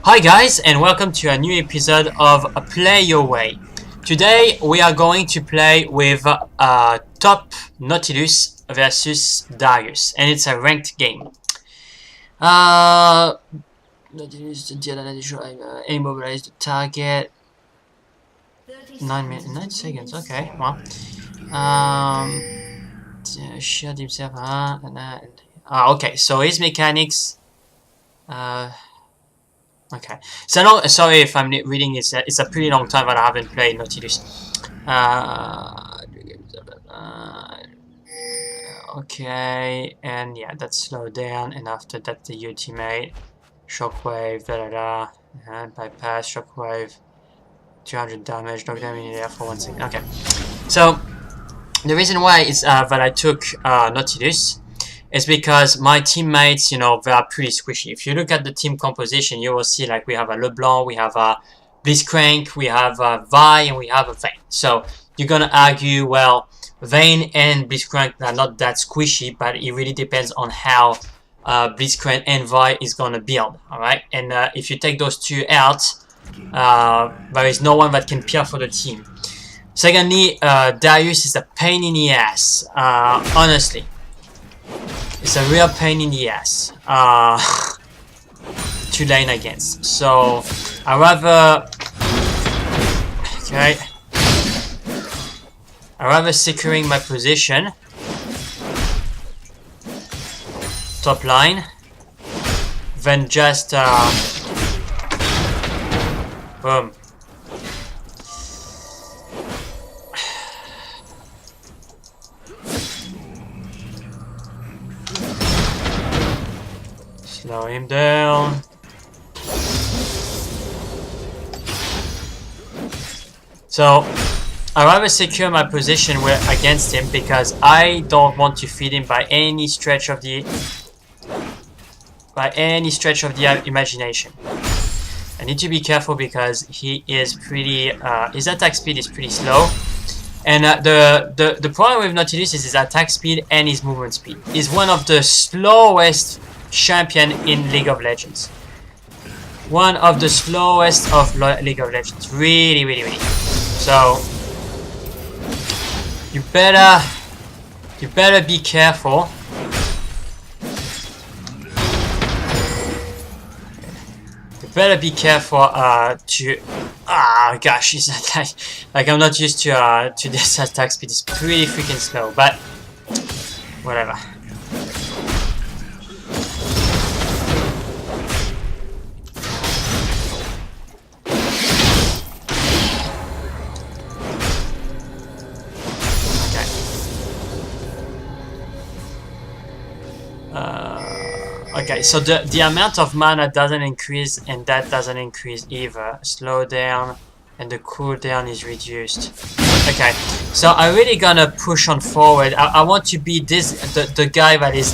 Hi guys, and welcome to a new episode of Play Your Way. Today we are going to play with top Nautilus versus Darius, and it's a ranked game. Nautilus immobilize the target. 9 seconds. Okay, well. Shield himself. Okay, so his mechanics. Okay, so no, sorry if I'm reading it's a pretty long time that I haven't played Nautilus. Okay, and yeah, that's slowed down, and after that the ultimate, shockwave, and bypass, shockwave, 200 damage, knock them in the air for 1 second. Okay, so the reason why is that I took Nautilus is because my teammates, they are pretty squishy. If you look at the team composition, you will see like we have a LeBlanc, we have a Blitzcrank, we have a Vi, and we have a Vayne. So you're gonna argue, well, Vayne and Blitzcrank are not that squishy, but it really depends on how Blitzcrank and Vi is gonna build. All right, and if you take those two out, there is no one that can peer for the team. Secondly, Darius is a pain in the ass, honestly. It's a real pain in the ass to lane against. So I rather securing my position top line than just boom. Slow him down. So I rather secure my position against him because I don't want to feed him by any stretch of the imagination. I need to be careful because he is pretty. His attack speed is pretty slow, and the problem with Nautilus is his attack speed and his movement speed. He's one of the slowest champion in League of Legends. One of the slowest of League of Legends. Really. So you better be careful. You better be careful to gosh, his attack, like I'm not used to this attack speed. It's pretty freaking slow, but whatever. Okay, so the amount of mana doesn't increase, and that doesn't increase either. Slow down, and the cooldown is reduced. Okay, so I'm really gonna push on forward. I want to be the guy that is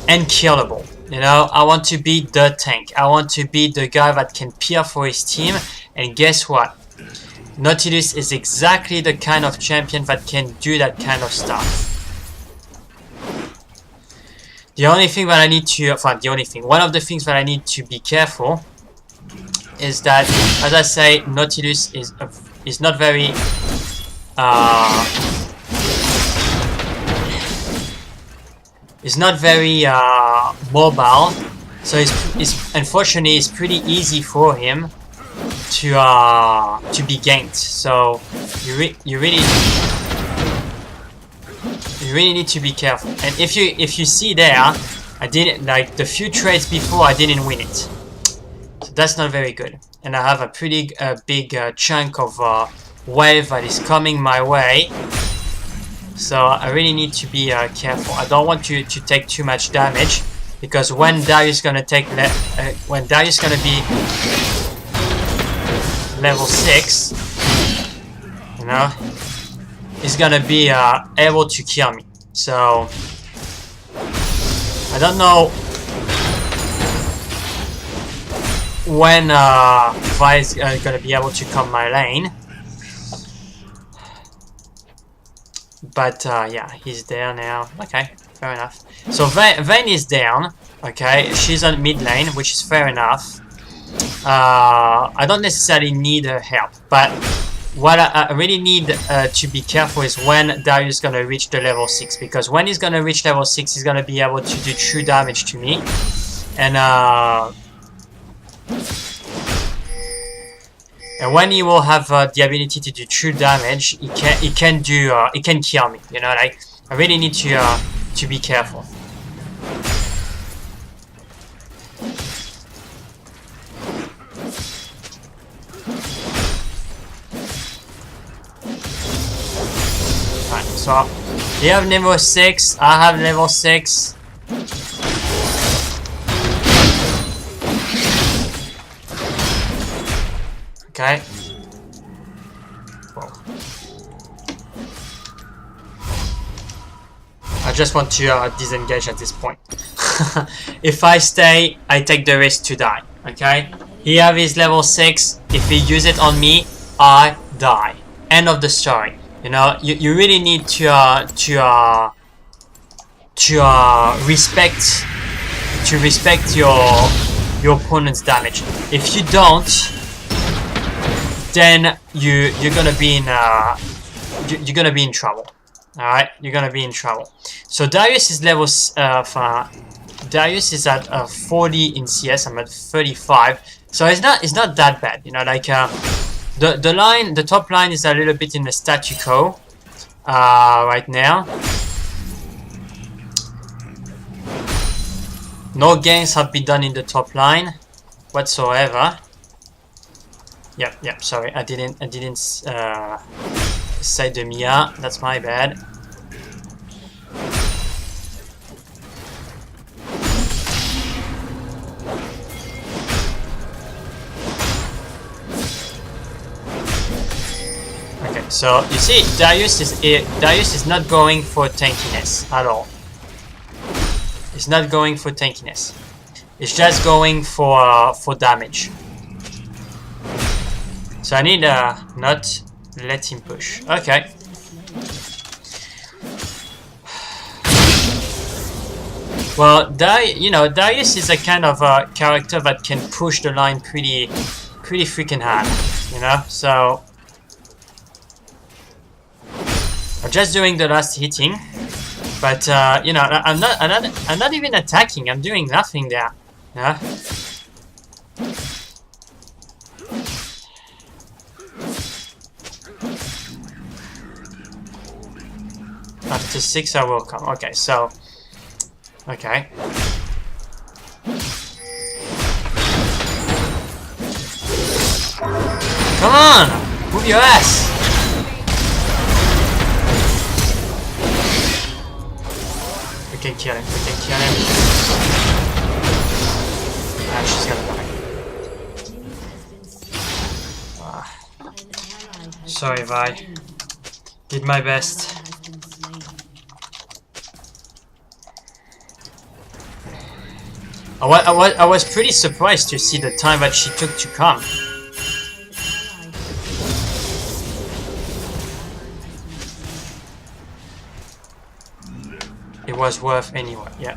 unkillable. You know, I want to be the tank. I want to be the guy that can peer for his team. And guess what? Nautilus is exactly the kind of champion that can do that kind of stuff. The only thing that I need to, one of the things that I need to be careful is that, as I say, Nautilus is not very mobile. So it's unfortunately it's pretty easy for him to be ganked. So you really need to be careful. And if you see there, I didn't, like the few trades before, I didn't win it. So that's not very good. And I have a pretty big chunk of wave that is coming my way. So I really need to be careful. I don't want to take too much damage, because when Darius gonna be level 6, you know, he's gonna be able to kill me. So I don't know when Vi is gonna be able to come my lane, but yeah, he's there now. Okay, fair enough. So Vayne is down. Okay, she's on mid lane, which is fair enough. I don't necessarily need her help, but what I really need to be careful is when Darius is gonna reach the level 6, because when he's gonna reach level 6, he's gonna be able to do true damage to me, and when he will have the ability to do true damage, he can kill me. You know, like I really need to be careful. So, you have level 6, I have level 6. Okay. Whoa. I just want to disengage at this point. If I stay, I take the risk to die. Okay? He have his level 6. If he use it on me, I die. End of the story. You know, you really need to respect your opponent's damage. If you don't, then you're gonna be in trouble. All right, you're gonna be in trouble. So Darius is level Darius is at 40 in CS. I'm at 35. So it's not that bad. You know, like the top line is a little bit in the statu quo right now. No games have been done in the top line whatsoever. Yep. Sorry, I didn't say the Mia. That's my bad. Okay, so you see, Darius is not going for tankiness at all. It's not going for tankiness. It's just going for damage. So I need not let him push. Okay. Well, Darius is a kind of character that can push the line pretty freaking hard. You know, so I'm just doing the last hitting, but you know, I'm not even attacking. I'm doing nothing there. Yeah. After 6, I will come. Okay, so okay. Come on, move your ass. We can kill him. Ah, she's gonna die. Sorry, Vi. Did my best. I was pretty surprised to see the time that she took to come. It was worth anyway, yeah.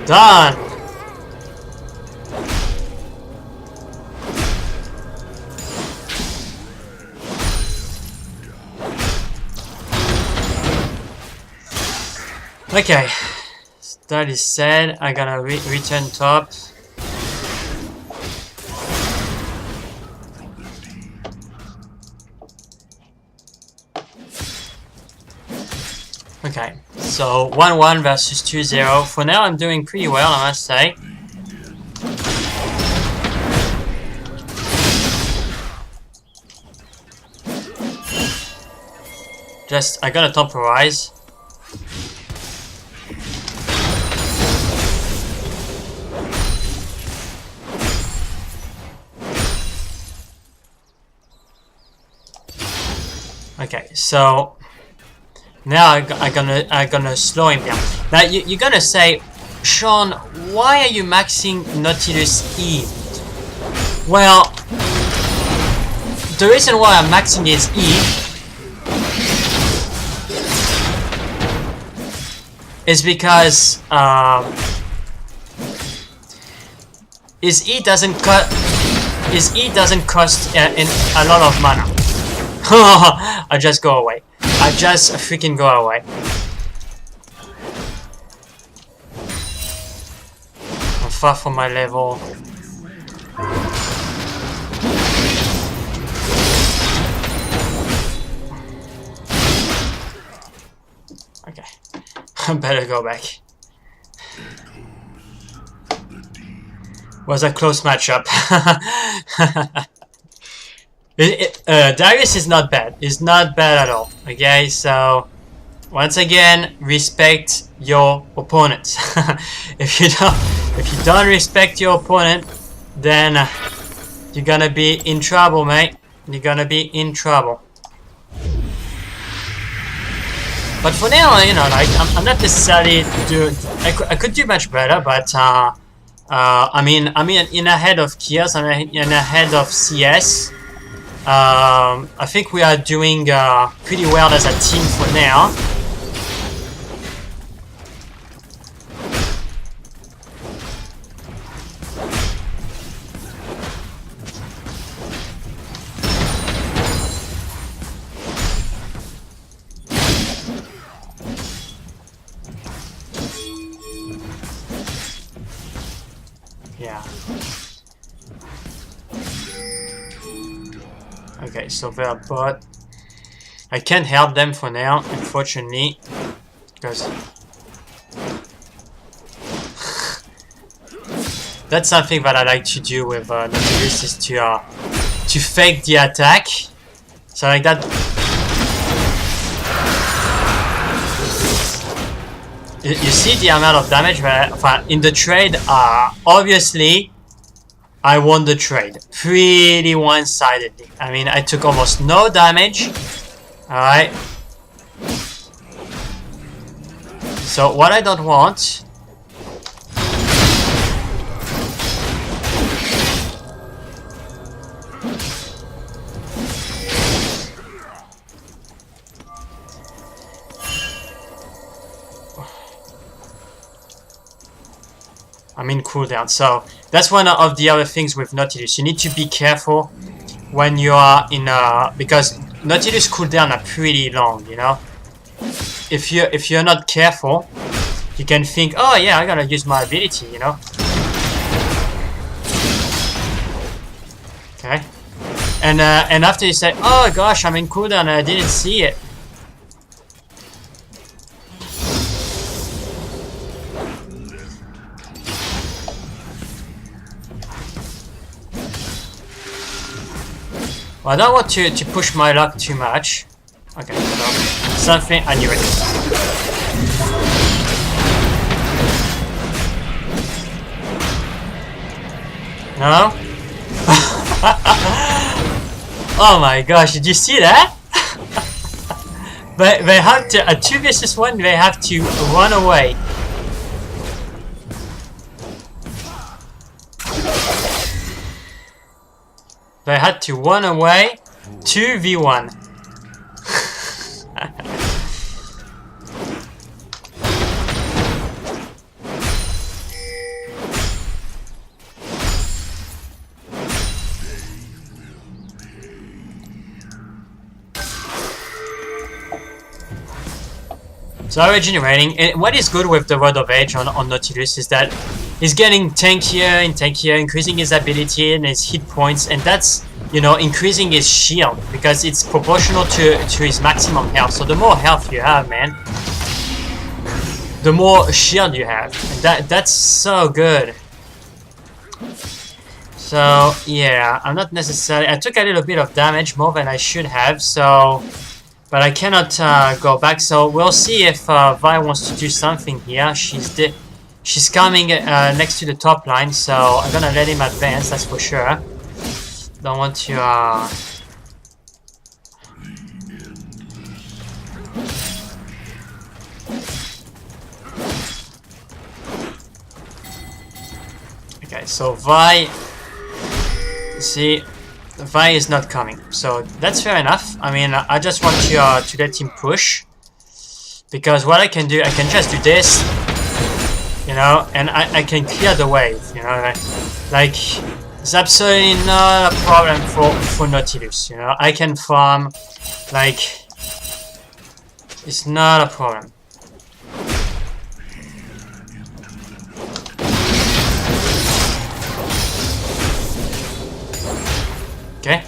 Done! Okay, that is said. I'm gonna return top. Okay, so 1-1 versus 2-0. For now, I'm doing pretty well, I must say. I gotta temporize. Okay, so now I'm gonna slow him down. Now you're gonna say, Sean, why are you maxing Nautilus E? Well, the reason why I'm maxing his E is because his E doesn't cost in a lot of mana. I just go away. I just freaking go away. I'm far from my level. Okay, I better go back. Was a close matchup. Darius is not bad. He's not bad at all. Okay, so once again, respect your opponent. If you don't respect your opponent, then you're gonna be in trouble, mate. You're gonna be in trouble. But for now, you know, like I'm not necessarily doing. I could do much better, but I mean, in ahead of Kios, in ahead of CS. I think we are doing pretty well as a team for now. Yeah. Okay, so they're bot. I can't help them for now, unfortunately, because that's something that I like to do with Nautilus, is to fake the attack. So like that. You see the amount of damage that in the trade. Obviously, I won the trade pretty one-sidedly. I mean, I took almost no damage. Alright. So what I don't want... I'm in cooldown, so that's one of the other things with Nautilus. You need to be careful when you are in because Nautilus cooldown are pretty long, you know. If you're not careful, you can think, oh yeah, I gotta use my ability, you know. Okay, and after you say, oh gosh, I'm in cooldown and I didn't see it. Well, I don't want to push my luck too much. Okay, so something, I knew it. No? Oh my gosh, did you see that? But they have to, a 2 versus 1, they have to run away. They had to run away 2v1. So regenerating, and what is good with the Rod of Age on Nautilus is that he's getting tankier and tankier, increasing his ability and his hit points, and that's, you know, increasing his shield, because it's proportional to his maximum health. So the more health you have, man, the more shield you have. And that's so good. So yeah, I'm not necessarily, I took a little bit of damage, more than I should have, so... But I cannot go back, so we'll see if Vi wants to do something here. She's coming next to the top line, so I'm gonna let him advance, that's for sure. Don't want to... Okay, so Vi See, Vi is not coming, so that's fair enough. I mean, I just want you to let him push, because what I can do, I can just do this, you know, and I can clear the wave, you know, like it's absolutely not a problem for Nautilus, you know. I can farm, like, it's not a problem. Okay.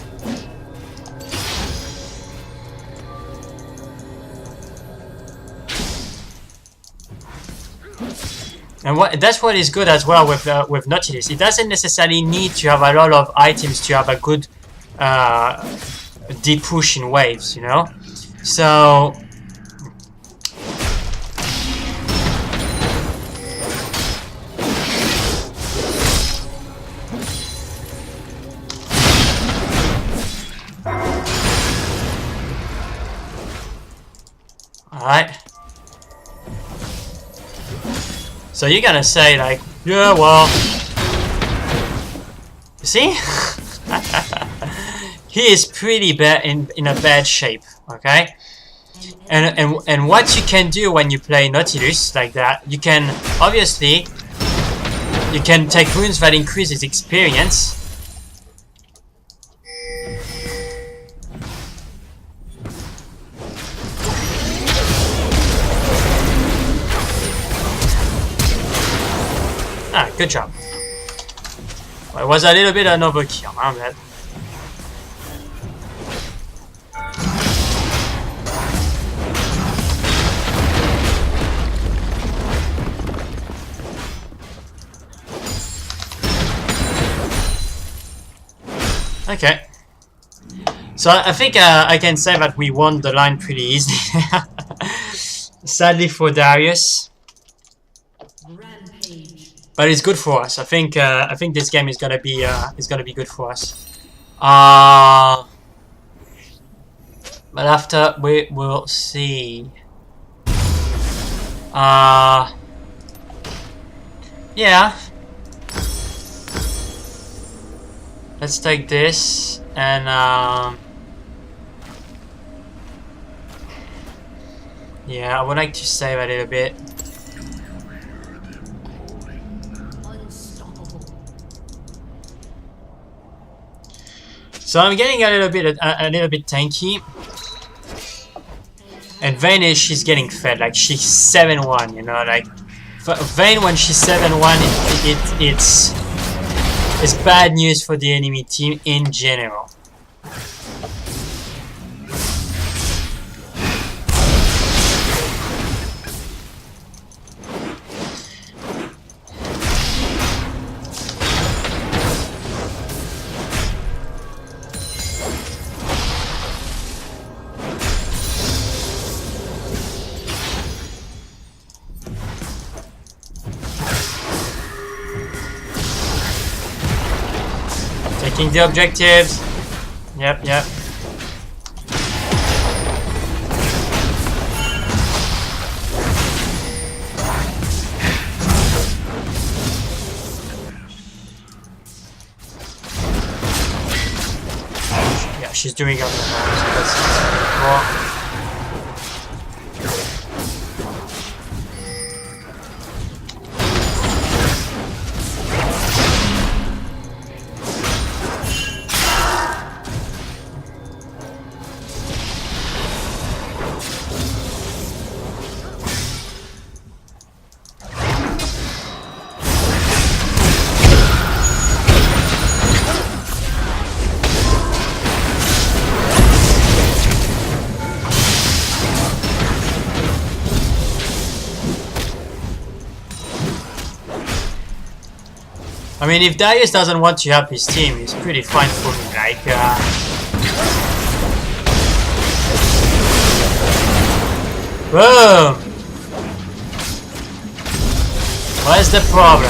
And that's what is good as well with Nautilus. It doesn't necessarily need to have a lot of items to have a good deep push in waves, you know. So alright. So you're gonna say like, yeah, well, you see, he is pretty bad in a bad shape, okay? And what you can do when you play Nautilus like that, you can obviously take runes that increase his experience. Ah, good job. Well, it was a little bit an overkill, huh, man? Okay. So I think I can say that we won the line pretty easily. Sadly for Darius. But it's good for us. I think this game is gonna be good for us. But after we will see. Yeah. Let's take this and yeah, I would like to save a little bit. So I'm getting a little bit tanky, and Vayne she's getting fed. Like she's 7-1, you know. Like Vayne when she's 7-1, it's bad news for the enemy team in general. Taking the objectives. Yep. Yeah, she's doing it. That's cool. I mean, if Darius doesn't want to help his team, it's pretty fine for me. Like, boom! What's the problem?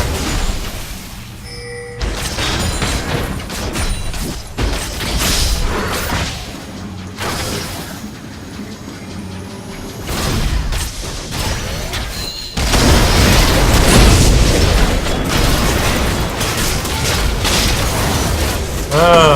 Oh.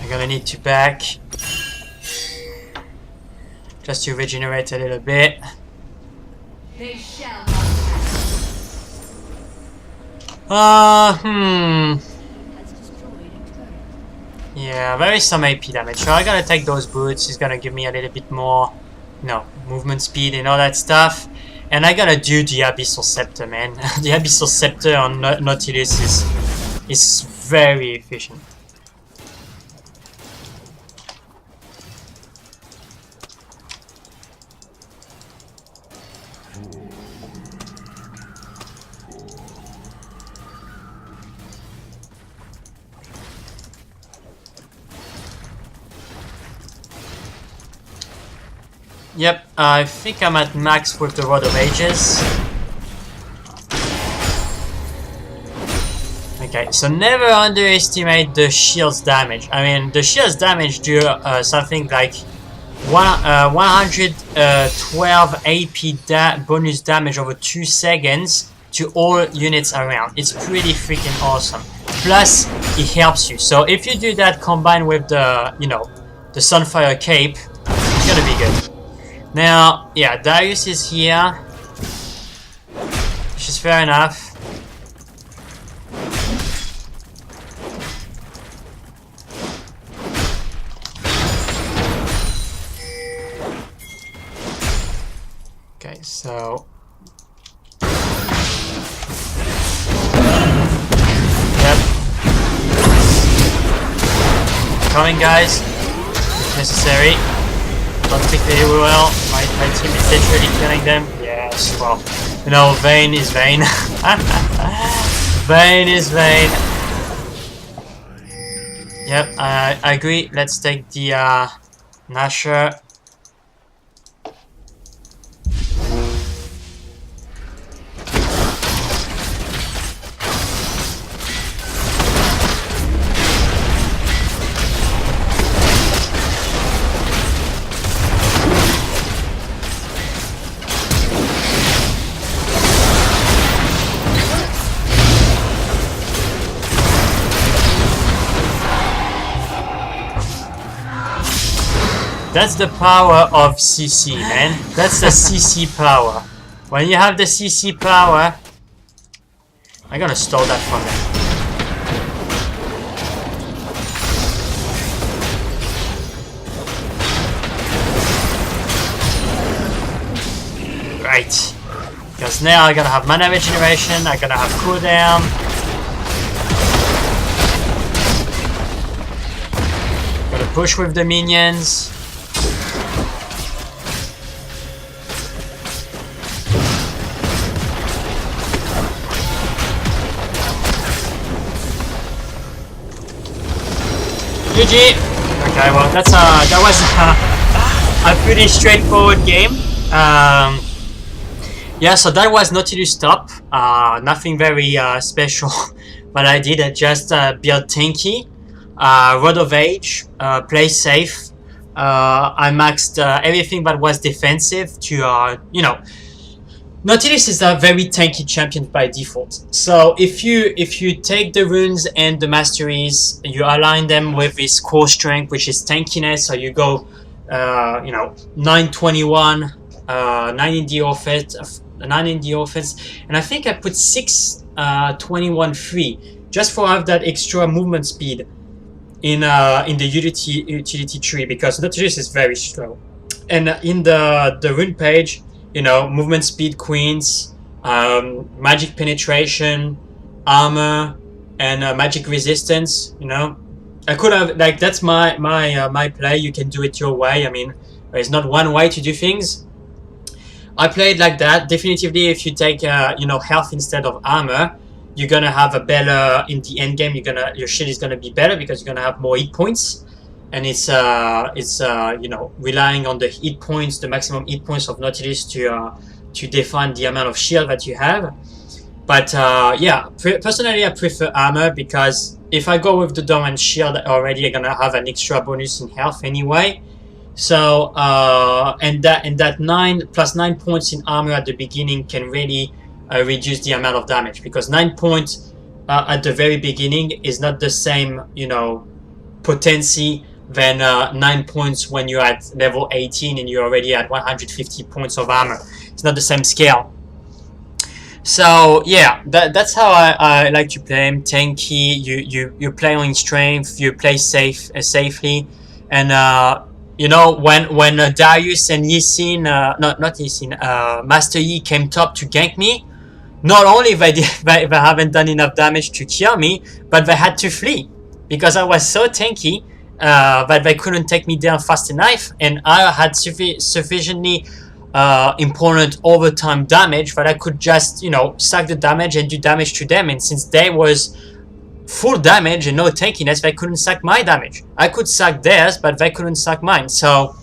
I'm gonna need to back just to regenerate a little bit. They shall not pass. Has destroyed a turret. Yeah, there is some AP damage. So I gotta take those boots. It's gonna give me a little bit more, movement speed and all that stuff. And I gotta do the Abyssal Scepter, man. The Abyssal Scepter on Nautilus is very efficient. Yep, I think I'm at max with the Rod of Ages. Okay, so never underestimate the shield's damage. I mean, the shield's damage do something like 112 AP bonus damage over 2 seconds to all units around. It's pretty freaking awesome. Plus, it helps you. So if you do that combined with the, the Sunfire Cape, it's gonna be good. Now, yeah, Darius is here, which is fair enough. Okay, so... Yep. Coming, guys. If necessary. Don't think they do well. My team is literally killing them. Yes, well, Vayne is Vayne. Vayne is Vayne. Yep, I agree. Let's take the Nasher. That's the power of CC, man. That's the CC power. When you have the CC power... I'm gonna stole that from them. Right. Because now I'm gonna have mana regeneration, I'm gonna have cooldown. Gotta push with the minions. GG. Okay, well that was a pretty straightforward game. Yeah, so that was Nautilus top. Nothing very special, but I did just build tanky, Rod of Age, play safe. I maxed everything that was defensive to Nautilus is a very tanky champion by default. So if you take the runes and the masteries, you align them with this core strength, which is tankiness. So you go, 921, 9 in the offense, and I think I put 621 free just for have that extra movement speed in the utility tree, because Nautilus is very slow. And in the rune page, movement speed queens, magic penetration, armor, and magic resistance. I could have that's my play. You can do it your way. I mean, there's not one way to do things. I played like that. Definitively, if you take health instead of armor, you're gonna have a better in the end game. Your shit is gonna be better because you're gonna have more hit points. And it's relying on the hit points, the maximum hit points of Nautilus to define the amount of shield that you have. But yeah, personally I prefer armor because if I go with the dome and shield already, I'm gonna have an extra bonus in health anyway. So and that 9 points in armor at the beginning can really reduce the amount of damage, because 9 points at the very beginning is not the same, you know, potency than 9 points when you're at level 18 and you're already at 150 points of armor. It's not the same scale. So yeah, that's how I like to play him. Tanky, you play on strength, you play safely, and you know, when Darius and Lee Sin, not Lee Sin, Master Yi came top to gank me, not only they haven't done enough damage to kill me, but they had to flee because I was so tanky that they couldn't take me down fast enough, and I had sufficiently important overtime damage that I could just, you know, stack the damage and do damage to them. And since they was full damage and no tankiness, they couldn't sack my damage. I could sack theirs, but they couldn't sack mine. So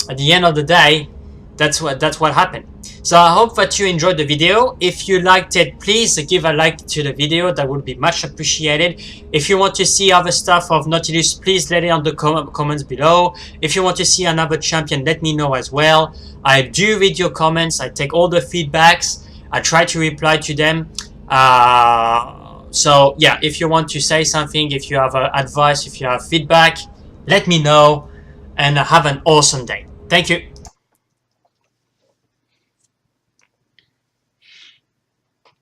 at the end of the day, that's what happened. So I hope that you enjoyed the video. If you liked it, please give a like to the video. That would be much appreciated. If you want to see other stuff of Nautilus, please let it on the comments below. If you want to see another champion, let me know as well. I do read your comments. I take all the feedbacks. I try to reply to them. So yeah, if you want to say something, if you have advice, if you have feedback, let me know, and have an awesome day. Thank you.